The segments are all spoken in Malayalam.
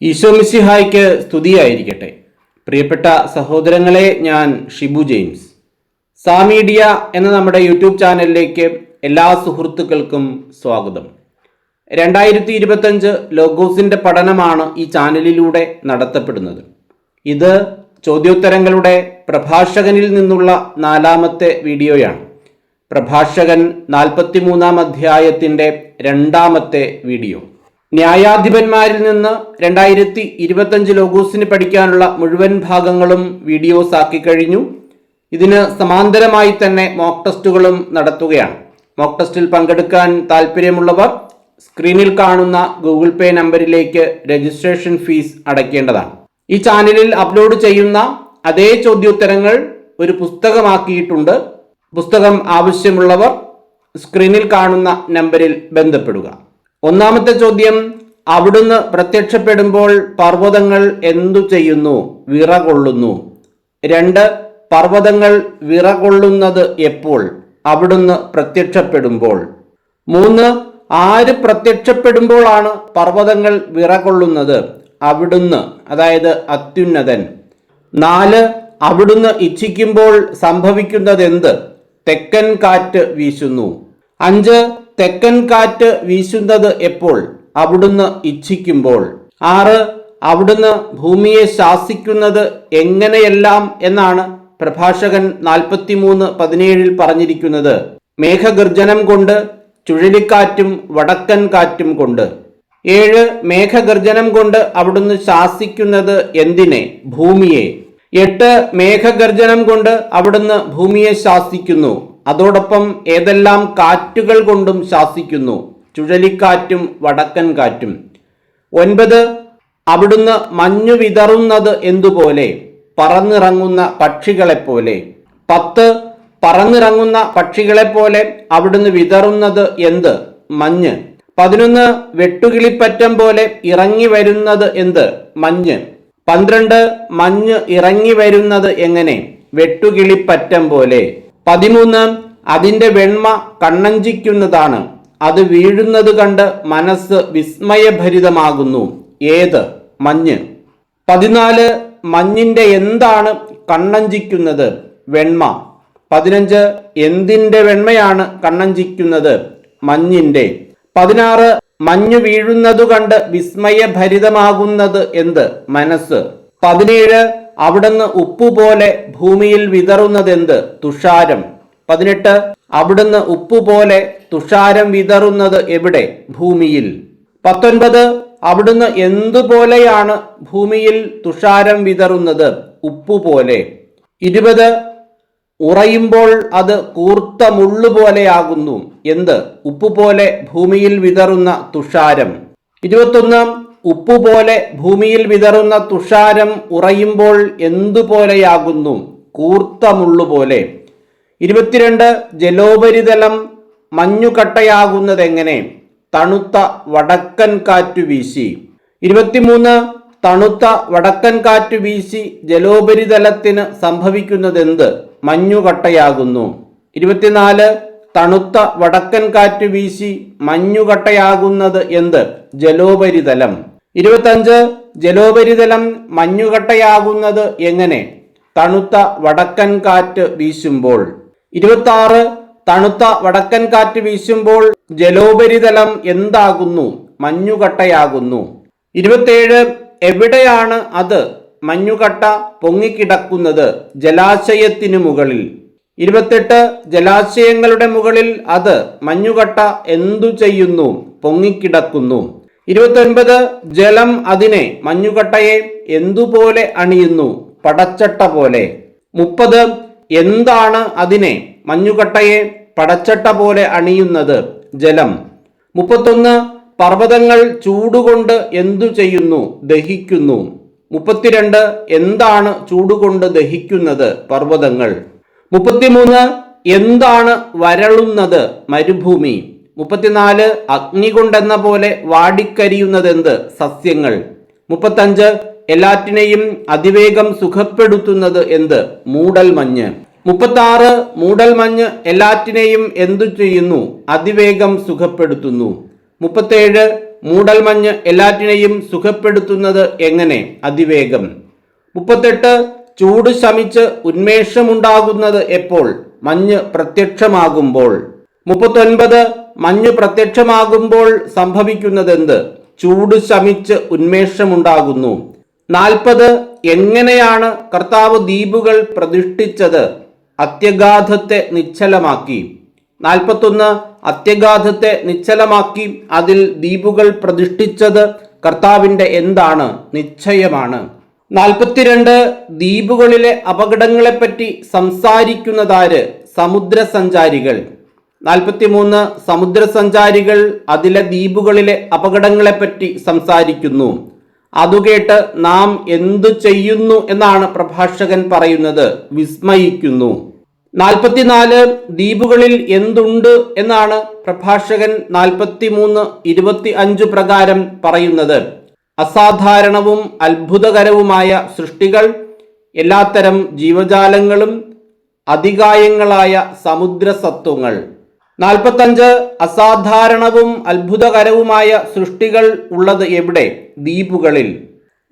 ഈശോമിശിഹായ്ക്ക് സ്തുതിയായിരിക്കട്ടെ. പ്രിയപ്പെട്ട സഹോദരങ്ങളെ, ഞാൻ ഷിബു ജെയിംസ്. സാമീഡിയ എന്ന നമ്മുടെ യൂട്യൂബ് ചാനലിലേക്ക് എല്ലാ സുഹൃത്തുക്കൾക്കും സ്വാഗതം. 2025 ലോഗോസിന്റെ പഠനമാണ് ഈ ചാനലിലൂടെ നടത്തപ്പെടുന്നത്. ഇത് ചോദ്യോത്തരങ്ങളുടെ പ്രഭാഷകനിൽ നിന്നുള്ള 4ാമത്തെ വീഡിയോയാണ്. പ്രഭാഷകൻ 43-ാം അധ്യായത്തിൻ്റെ 2ാമത്തെ വീഡിയോ. ന്യായാധിപന്മാരിൽ നിന്ന് 2025 ലോഗോസിന് പഠിക്കാനുള്ള മുഴുവൻ ഭാഗങ്ങളും വീഡിയോസ് ആക്കി കഴിഞ്ഞു. ഇതിന് സമാന്തരമായി തന്നെ മോക്ക് ടെസ്റ്റുകളും നടത്തുകയാണ്. മോക്ക് ടെസ്റ്റിൽ പങ്കെടുക്കാൻ താല്പര്യമുള്ളവർ സ്ക്രീനിൽ കാണുന്ന ഗൂഗിൾ പേ നമ്പറിലേക്ക് രജിസ്ട്രേഷൻ ഫീസ് അടയ്ക്കേണ്ടതാണ്. ഈ ചാനലിൽ അപ്ലോഡ് ചെയ്യുന്ന അതേ ചോദ്യോത്തരങ്ങൾ ഒരു പുസ്തകമാക്കിയിട്ടുണ്ട്. പുസ്തകം ആവശ്യമുള്ളവർ സ്ക്രീനിൽ കാണുന്ന നമ്പറിൽ ബന്ധപ്പെടുക. 1-ാമത്തെ ചോദ്യം, അവിടുന്ന് പ്രത്യക്ഷപ്പെടുമ്പോൾ പർവ്വതങ്ങൾ എന്തു ചെയ്യുന്നു? വിറകൊള്ളുന്നു. 2, പർവ്വതങ്ങൾ വിറകൊള്ളുന്നത് എപ്പോൾ? അവിടുന്ന് പ്രത്യക്ഷപ്പെടുമ്പോൾ. 3, ആര് പ്രത്യക്ഷപ്പെടുമ്പോഴാണ് പർവ്വതങ്ങൾ വിറകൊള്ളുന്നത്? അവിടുന്ന്, അതായത് അത്യുന്നതൻ. 4, അവിടുന്ന് ഇച്ഛിക്കുമ്പോൾ സംഭവിക്കുന്നതെന്ത്? തെക്കൻ കാറ്റ് വീശുന്നു. 5, തെക്കൻ കാറ്റ് വീശുന്നത് എപ്പോൾ? അവിടുന്ന് ഇച്ഛിക്കുമ്പോൾ. 6, അവിടുന്ന് ഭൂമിയെ ശാസിക്കുന്നത് എങ്ങനെയെല്ലാം എന്നാണ് പ്രഭാഷകൻ 43:17 പറഞ്ഞിരിക്കുന്നത്? മേഘഗർജനം കൊണ്ട്, ചുഴലിക്കാറ്റും വടക്കൻ കാറ്റും കൊണ്ട്. 7, മേഘഗർജനം കൊണ്ട് അവിടുന്ന് ശാസിക്കുന്നത് എന്തിനെ? ഭൂമിയെ. 8, മേഘഗർജനം കൊണ്ട് അവിടുന്ന് ഭൂമിയെ ശാസിക്കുന്നു. അതോടൊപ്പം ഏതെല്ലാം കാറ്റുകൾ കൊണ്ടും ശാസിക്കുന്നു? ചുഴലിക്കാറ്റും വടക്കൻ കാറ്റും. 9, അവിടുന്ന് മഞ്ഞു വിതറുന്നത് എന്തുപോലെ? പറന്നിറങ്ങുന്ന പക്ഷികളെപ്പോലെ. 10, പറന്നിറങ്ങുന്ന പക്ഷികളെപ്പോലെ അവിടുന്ന് വിതറുന്നത് എന്ത്? മഞ്ഞ്. 11, വെട്ടുകിളിപ്പറ്റം പോലെ ഇറങ്ങി വരുന്നത് എന്ത്? മഞ്ഞ്. 12, മഞ്ഞ് ഇറങ്ങി വരുന്നത് എങ്ങനെ? വെട്ടുകിളിപ്പറ്റം പോലെ. 13, അതിൻ്റെ വെണ്മ കണ്ണഞ്ചിക്കുന്നതാണ്. അത് വീഴുന്നത് കണ്ട് മനസ്സ് വിസ്മയഭരിതമാകുന്നു. ഏത്? മഞ്ഞ്. 14, മഞ്ഞിൻ്റെ എന്താണ് കണ്ണഞ്ചിക്കുന്നത്? വെണ്മ. 15, എന്തിൻ്റെ വെണ്മയാണ് കണ്ണഞ്ചിക്കുന്നത്? മഞ്ഞിൻ്റെ. 16, മഞ്ഞു വീഴുന്നതു കണ്ട് വിസ്മയഭരിതമാകുന്നത് എന്ത്? മനസ്സ്. 17, അവിടുന്ന് ഉപ്പുപോലെ ഭൂമിയിൽ വിതറുന്നതെന്ത്? തുഷാരം. 18, അവിടുന്ന് ഉപ്പുപോലെ തുഷാരം വിതറുന്നത് എവിടെ? ഭൂമിയിൽ. 19, അവിടുന്ന് എന്തുപോലെയാണ് ഭൂമിയിൽ തുഷാരം വിതറുന്നത്? ഉപ്പുപോലെ. 20, ഉറയുമ്പോൾ അത് കൂർത്ത മുള്ളുപോലെയാകുന്നു. എന്ത്? ഉപ്പുപോലെ ഭൂമിയിൽ വിതറുന്ന തുഷാരം. 21, ഉപ്പുപോലെ ഭൂമിയിൽ വിതറുന്ന തുഷാരം ഉറയുമ്പോൾ എന്തുപോലെയാകുന്നു? കൂർത്ത മുള്ളുപോലെ. 22, ജലോപരിതലം മഞ്ഞുകട്ടയാകുന്നതെങ്ങനെ? തണുത്ത വടക്കൻ കാറ്റു വീശി. 23, തണുത്ത വടക്കൻ കാറ്റു വീശി ജലോപരിതലത്തിന് സംഭവിക്കുന്നതെന്ത്? മഞ്ഞുകട്ടയാകുന്നു. 24, തണുത്ത വടക്കൻ കാറ്റ് വീശി മഞ്ഞുകട്ടയാകുന്നത് എന്ത്? ജലോപരിതലം. 25, ജലോപരിതലം മഞ്ഞുകട്ടയാകുന്നത് എങ്ങനെ? തണുത്ത വടക്കൻ കാറ്റ് വീശുമ്പോൾ. 26, തണുത്ത വടക്കൻ കാറ്റ് വീശുമ്പോൾ ജലോപരിതലം എന്താകുന്നു? മഞ്ഞുകട്ടയാകുന്നു. 27, എവിടെയാണ് അത് മഞ്ഞുകട്ട പൊങ്ങിക്കിടക്കുന്നത്? ജലാശയത്തിനു മുകളിൽ. 28, ജലാശയങ്ങളുടെ മുകളിൽ അത് മഞ്ഞുകട്ട എന്തു ചെയ്യുന്നു? പൊങ്ങിക്കിടക്കുന്നു. 29, ജലം അതിനെ മഞ്ഞുകട്ടയെ എന്തുപോലെ അണിയുന്നു? പടച്ചട്ട പോലെ. 30, എന്താണ് അതിനെ മഞ്ഞുകട്ടയെ പടച്ചട്ട പോലെ അണിയുന്നത്? ജലം. 31, പർവ്വതങ്ങൾ ചൂടുകൊണ്ട് എന്തു ചെയ്യുന്നു? ദഹിക്കുന്നു. 32, എന്താണ് ചൂടുകൊണ്ട് ദഹിക്കുന്നത്? പർവ്വതങ്ങൾ. 33, എന്താണ് വരളുന്നത്? മരുഭൂമി. 34, അഗ്നി കൊണ്ടെന്ന പോലെ വാടിക്കരിയുന്നതെന്ത്? സസ്യങ്ങൾ. 35, എല്ലാറ്റിനെയും അതിവേഗം സുഖപ്പെടുത്തുന്നത് എന്ത്? മൂടൽമഞ്ഞ്. 36, മൂടൽമഞ്ഞ് എല്ലാറ്റിനെയും എന്തു ചെയ്യുന്നു? അതിവേഗം സുഖപ്പെടുത്തുന്നു. 37, മൂടൽമഞ്ഞ് എല്ലാറ്റിനെയും സുഖപ്പെടുത്തുന്നത് എങ്ങനെ? അതിവേഗം. 38 ചൂട് ശമിച്ച് ഉന്മേഷമുണ്ടാകുന്നത് എപ്പോൾ? മഞ്ഞ് പ്രത്യക്ഷമാകുമ്പോൾ. 39 മഞ്ഞ് പ്രത്യക്ഷമാകുമ്പോൾ സംഭവിക്കുന്നതെന്ത്? ചൂട് ശമിച്ച് ഉന്മേഷമുണ്ടാകുന്നു. 40 എങ്ങനെയാണ് കർത്താവ് ദ്വീപുകൾ പ്രതിഷ്ഠിച്ചത്? അത്യഗാധത്തെ നിശ്ചലമാക്കി. 41 അത്യഗാധത്തെ നിശ്ചലമാക്കി അതിൽ ദ്വീപുകൾ പ്രതിഷ്ഠിച്ചത് കർത്താവിൻ്റെ എന്താണ്? നിശ്ചയമാണ്. 42 ദ്വീപുകളിലെ അപകടങ്ങളെപ്പറ്റി സംസാരിക്കുന്നതാര്? സമുദ്രസഞ്ചാരികൾ. 43 സമുദ്രസഞ്ചാരികൾ അതിലെ ദ്വീപുകളിലെ അപകടങ്ങളെപ്പറ്റി സംസാരിക്കുന്നു. അതുകേട്ട് നാം എന്തു ചെയ്യുന്നു എന്നാണ് പ്രഭാഷകൻ പറയുന്നത്? വിസ്മയിക്കുന്നു. 44 ദ്വീപുകളിൽ എന്തുണ്ട് എന്നാണ് പ്രഭാഷകൻ 43:25 പ്രകാരം പറയുന്നത്? അസാധാരണവും അത്ഭുതകരവുമായ സൃഷ്ടികൾ, എല്ലാത്തരം ജീവജാലങ്ങളും അതികായങ്ങളായ സമുദ്രസത്വങ്ങൾ. 45 അസാധാരണവും അത്ഭുതകരവുമായ സൃഷ്ടികൾ ഉള്ളത് എവിടെ? ദ്വീപുകളിൽ.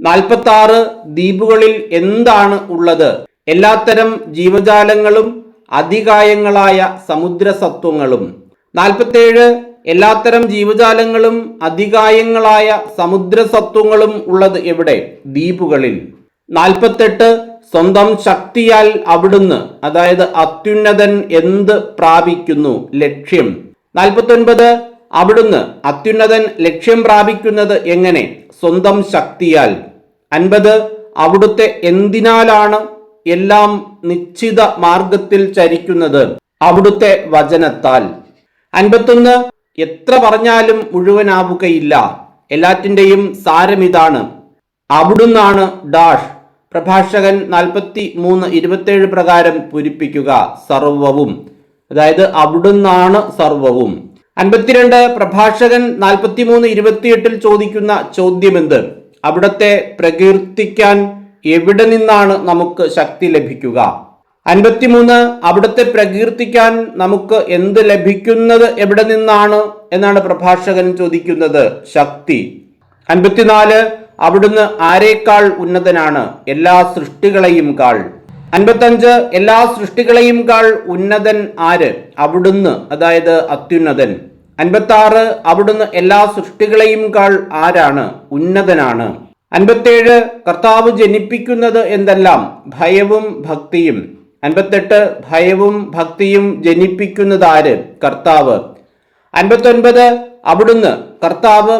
46 ദ്വീപുകളിൽ എന്താണ് ഉള്ളത്? എല്ലാത്തരം ജീവജാലങ്ങളും അതികായങ്ങളായ സമുദ്രസത്വങ്ങളും. 47 എല്ലാത്തരം ജീവജാലങ്ങളും അതികായങ്ങളായ സമുദ്രസത്വങ്ങളും ഉള്ളത് എവിടെ? ദ്വീപുകളിൽ. 48 സ്വന്തം ശക്തിയാൽ അവിടുന്ന്, അതായത് അത്യുന്നതൻ എന്ത് പ്രാപിക്കുന്നു? ലക്ഷ്യം. 49 അവിടുന്ന് അത്യുന്നതൻ ലക്ഷ്യം പ്രാപിക്കുന്നത് എങ്ങനെ? സ്വന്തം ശക്തിയാൽ. 50 അവിടുത്തെ എന്തിനാലാണ് എല്ലാം നിശ്ചിത മാർഗത്തിൽ ചരിക്കുന്നത്? അവിടുത്തെ വചനത്താൽ. 51 എത്ര പറഞ്ഞാലും മുഴുവനാവുകയില്ല. എല്ലാറ്റിൻ്റെയും സാരമിതാണ്. അവിടുന്നാണ് ഡാഷ്. പ്രഭാഷകൻ 43:27 പ്രകാരം പൂരിപ്പിക്കുക. സർവവും, അതായത് അവിടുന്നാണ് സർവവും. 52 പ്രഭാഷകൻ 43:28 ചോദിക്കുന്ന ചോദ്യമെന്ത്? അവിടത്തെ പ്രകീർത്തിക്കാൻ എവിടെ നിന്നാണ് നമുക്ക് ശക്തി ലഭിക്കുക? 53 അവിടുത്തെ പ്രകീർത്തിക്കാൻ നമുക്ക് എന്ത് ലഭിക്കുന്നത് എവിടെ നിന്നാണ് എന്നാണ് പ്രഭാഷകൻ ചോദിക്കുന്നത്? ശക്തി. 54 അവിടുന്ന് ആരേക്കാൾ ഉന്നതനാണ്? എല്ലാ സൃഷ്ടികളെയും കാൾ. 55 എല്ലാ സൃഷ്ടികളെയും കാൾ ഉന്നതൻ ആര്? അവിടുന്ന്, അതായത് അത്യുന്നതൻ. 56 അവിടുന്ന് എല്ലാ സൃഷ്ടികളെയും കാൾ ആരാണ്? ഉന്നതനാണ്. 57 കർത്താവ് ജനിപ്പിക്കുന്നത് എന്തെല്ലാം? ഭയവും ഭക്തിയും. 58 ഭയവും ഭക്തിയും ജനിപ്പിക്കുന്നത് ആര്? കർത്താവ്. 59 അവിടുന്ന്, കർത്താവ്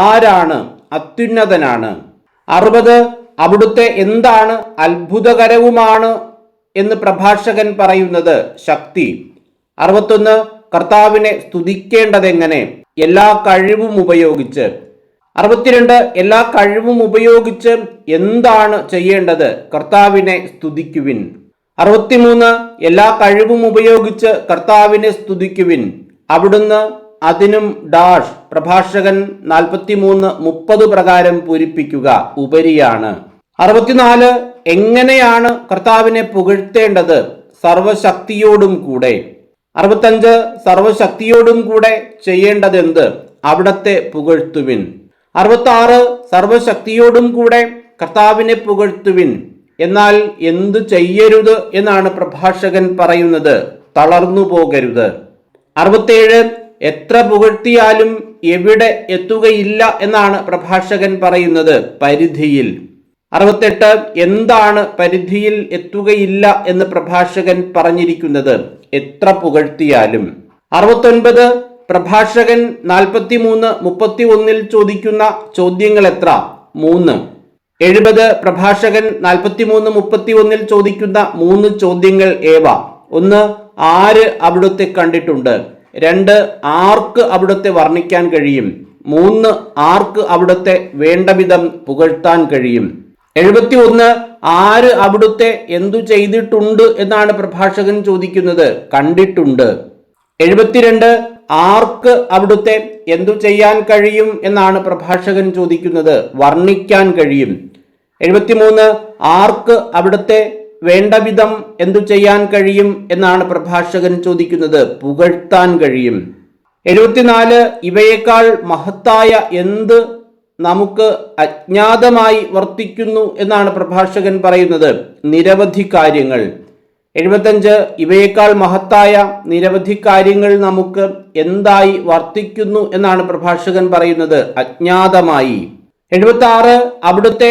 ആരാണ്? അത്യുന്നതനാണ്. 60 അവിടുത്തെ എന്താണ് അത്ഭുതകരവുമാണ് എന്ന് പ്രഭാഷകൻ പറയുന്നത്? ശക്തി. 61 കർത്താവിനെ സ്തുതിക്കേണ്ടതെങ്ങനെ? എല്ലാ കഴിവും ഉപയോഗിച്ച്. 62 എല്ലാ കഴിവും ഉപയോഗിച്ച് എന്താണ് ചെയ്യേണ്ടത്? കർത്താവിനെ സ്തുതിക്കുവിൻ. 63 എല്ലാ കഴിവും ഉപയോഗിച്ച് കർത്താവിനെ സ്തുതിക്കുവിൻ. അവിടുന്ന് അതിനും ഡാഷ്. പ്രഭാഷകൻ 43:30 പ്രകാരം പൂരിപ്പിക്കുക. ഉപരിയാണ്. 64 എങ്ങനെയാണ് കർത്താവിനെ പുകഴ്ത്തേണ്ടത്? സർവശക്തിയോടും കൂടെ. 65 സർവശക്തിയോടും കൂടെ ചെയ്യേണ്ടതെന്ത്? അവിടത്തെ പുകഴ്ത്തുവിൻ. 66 സർവശക്തിയോടും കൂടെ കർത്താവിനെ പുകഴ്ത്തുവിൻ. എന്നാൽ എന്തു ചെയ്യരുത് എന്നാണ് പ്രഭാഷകൻ പറയുന്നത്? തളർന്നു പോകരുത്. 67 എത്ര പുകഴ്ത്തിയാലും എവിടെ എത്തുകയില്ല എന്നാണ് പ്രഭാഷകൻ പറയുന്നത്? പരിധിയിൽ. 68 എന്താണ് പരിധിയിൽ എത്തുകയില്ല എന്ന് പ്രഭാഷകൻ പറഞ്ഞിരിക്കുന്നത്? എത്ര പുകഴ്ത്തിയാലും. 69 പ്രഭാഷകൻ 43:31 ചോദിക്കുന്ന ചോദ്യങ്ങൾ എത്ര? 3. 70 പ്രഭാഷകൻ 43:31 ചോദിക്കുന്ന 3 ചോദ്യങ്ങൾ ഏവ? 1 ആര് അവിടുത്തെ കണ്ടിട്ടുണ്ട്? 2 ആർക്ക് അവിടുത്തെ വർണ്ണിക്കാൻ കഴിയും? 3 ആർക്ക് അവിടുത്തെ വേണ്ടവിധം പുകഴ്ത്താൻ കഴിയും? 71 ആര് അവിടുത്തെ എന്തു ചെയ്തിട്ടുണ്ട് എന്നാണ് പ്രഭാഷകൻ ചോദിക്കുന്നത്? കണ്ടിട്ടുണ്ട്. 72 ആർക്ക് അവിടുത്തെ എന്തു ചെയ്യാൻ കഴിയും എന്നാണ് പ്രഭാഷകൻ ചോദിക്കുന്നത്? വർണ്ണിക്കാൻ കഴിയും. 73 ആർക്ക് അവിടുത്തെ വേണ്ടവിധം എന്തു ചെയ്യാൻ കഴിയും എന്നാണ് പ്രഭാഷകൻ ചോദിക്കുന്നത്? പുകഴ്ത്താൻ കഴിയും. 74 ഇവയേക്കാൾ മഹത്തായ എന്ത് നമുക്ക് അജ്ഞാതമായി വർത്തിക്കുന്നു എന്നാണ് പ്രഭാഷകൻ പറയുന്നത്. നിരവധി കാര്യങ്ങൾ. 75 ഇവയേക്കാൾ മഹത്തായ നിരവധി കാര്യങ്ങൾ നമുക്ക് എന്തായി വർത്തിക്കുന്നു എന്നാണ് പ്രഭാഷകൻ പറയുന്നത്, അജ്ഞാതമായി. 76 അവിടുത്തെ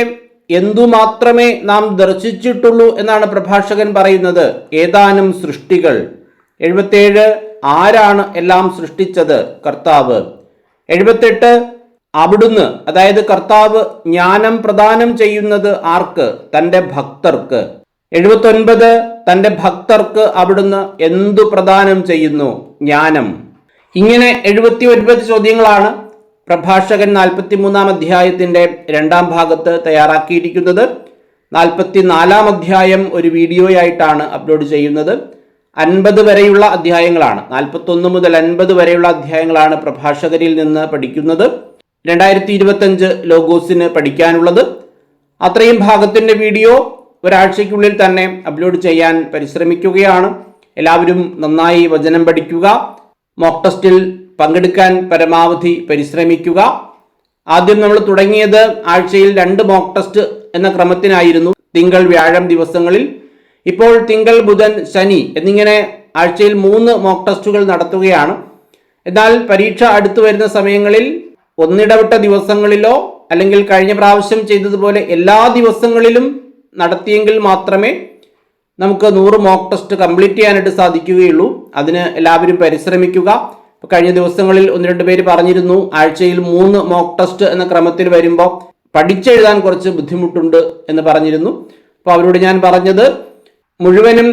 എന്തുമാത്രമേ നാം ദർശിച്ചിട്ടുള്ളൂ എന്നാണ് പ്രഭാഷകൻ പറയുന്നത്, ഏതാനും സൃഷ്ടികൾ. 77 ആരാണ് എല്ലാം സൃഷ്ടിച്ചത്, കർത്താവ്. 78 അവിടുന്ന്, അതായത് കർത്താവ് ജ്ഞാനം പ്രദാനം ചെയ്യുന്നത് ആർക്ക്, തൻ്റെ ഭക്തർക്ക്. 79 തൻ്റെ ഭക്തർക്ക് അവിടുന്ന് എന്തു പ്രദാനം ചെയ്യുന്നു, ജ്ഞാനം. ഇങ്ങനെ 79 ചോദ്യങ്ങളാണ് പ്രഭാഷകൻ 43-ാം അധ്യായത്തിൻ്റെ 2-ാം ഭാഗത്ത് തയ്യാറാക്കിയിരിക്കുന്നത്. 44-ാം അധ്യായം ഒരു വീഡിയോയായിട്ടാണ് അപ്ലോഡ് ചെയ്യുന്നത്. 50 വരെയുള്ള അധ്യായങ്ങളാണ്, 41 മുതൽ 50 വരെയുള്ള അധ്യായങ്ങളാണ് പ്രഭാഷകരിൽ നിന്ന് പഠിക്കുന്നത്. 2025 ലോഗോസിന് പഠിക്കാനുള്ളത്. അത്രയും ഭാഗത്തിൻ്റെ വീഡിയോ ഒരാഴ്ചയ്ക്കുള്ളിൽ തന്നെ അപ്ലോഡ് ചെയ്യാൻ പരിശ്രമിക്കുകയാണ്. എല്ലാവരും നന്നായി വചനം പഠിക്കുക, മോക്ക് ടെസ്റ്റിൽ പങ്കെടുക്കാൻ പരമാവധി പരിശ്രമിക്കുക. ആദ്യം നമ്മൾ തുടങ്ങിയത് ആഴ്ചയിൽ 2 മോക്ക് ടെസ്റ്റ് എന്ന ക്രമത്തിനായിരുന്നു, തിങ്കൾ വ്യാഴം ദിവസങ്ങളിൽ. ഇപ്പോൾ തിങ്കൾ ബുധൻ ശനി എന്നിങ്ങനെ ആഴ്ചയിൽ 3 മോക്ക് ടെസ്റ്റുകൾ നടത്തുകയാണ്. എന്നാൽ പരീക്ഷ അടുത്തു വരുന്ന സമയങ്ങളിൽ ഒന്നിടവിട്ട ദിവസങ്ങളിലോ അല്ലെങ്കിൽ കഴിഞ്ഞ പ്രാവശ്യം ചെയ്തതുപോലെ എല്ലാ ദിവസങ്ങളിലും നടത്തിയെങ്കിൽ മാത്രമേ നമുക്ക് 100 മോക്ക് ടെസ്റ്റ് കംപ്ലീറ്റ് ചെയ്യാനായിട്ട് സാധിക്കുകയുള്ളൂ. അതിന് എല്ലാവരും പരിശ്രമിക്കുക. കഴിഞ്ഞ ദിവസങ്ങളിൽ 1-2 പേര് പറഞ്ഞിരുന്നു, ആഴ്ചയിൽ 3 മോക്ക് ടെസ്റ്റ് എന്ന ക്രമത്തിൽ വരുമ്പോൾ പഠിച്ചെഴുതാൻ കുറച്ച് ബുദ്ധിമുട്ടുണ്ട് എന്ന് പറഞ്ഞിരുന്നു. അപ്പോൾ അവരോട് ഞാൻ പറഞ്ഞത്, മുഴുവനും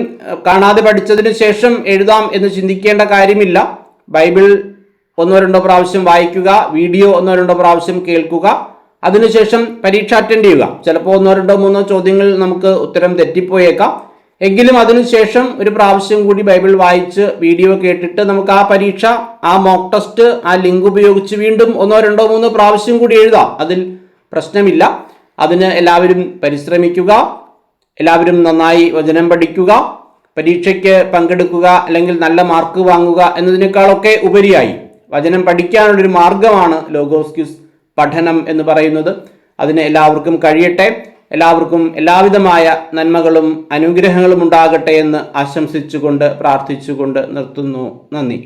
കാണാതെ പഠിച്ചതിന് ശേഷം എഴുതാം എന്ന് ചിന്തിക്കേണ്ട കാര്യമില്ല. ബൈബിൾ 1-2 പ്രാവശ്യം വായിക്കുക, വീഡിയോ 1-2 പ്രാവശ്യം കേൾക്കുക, അതിനുശേഷം പരീക്ഷ അറ്റൻഡ് ചെയ്യുക. ചിലപ്പോൾ 1-2-3 ചോദ്യങ്ങൾ നമുക്ക് ഉത്തരം തെറ്റിപ്പോയേക്കാം. എങ്കിലും അതിനുശേഷം ഒരു പ്രാവശ്യം കൂടി ബൈബിൾ വായിച്ച് വീഡിയോ കേട്ടിട്ട് നമുക്ക് ആ പരീക്ഷ, ആ മോക്ക് ടെസ്റ്റ്, ആ ലിങ്ക് ഉപയോഗിച്ച് വീണ്ടും 1-2-3 പ്രാവശ്യം കൂടി എഴുതാം. അതിൽ പ്രശ്നമില്ല. അതിന് എല്ലാവരും പരിശ്രമിക്കുക. എല്ലാവരും നന്നായി വചനം പഠിക്കുക. പരീക്ഷയ്ക്ക് പങ്കെടുക്കുക അല്ലെങ്കിൽ നല്ല മാർക്ക് വാങ്ങുക എന്നതിനേക്കാളൊക്കെ ഉപരിയായി വചനം പഠിക്കാനുള്ളൊരു മാർഗമാണ് ലോഗോസ് ക്വിസ് പഠനം എന്ന് പറയുന്നത്. അതിന് എല്ലാവർക്കും കഴിയട്ടെ. എല്ലാവർക്കും എല്ലാവിധമായ നന്മകളും അനുഗ്രഹങ്ങളും ഉണ്ടാകട്ടെ എന്ന് ആശംസിച്ചുകൊണ്ട് പ്രാർത്ഥിച്ചുകൊണ്ട് നിർത്തുന്നു. നന്ദി.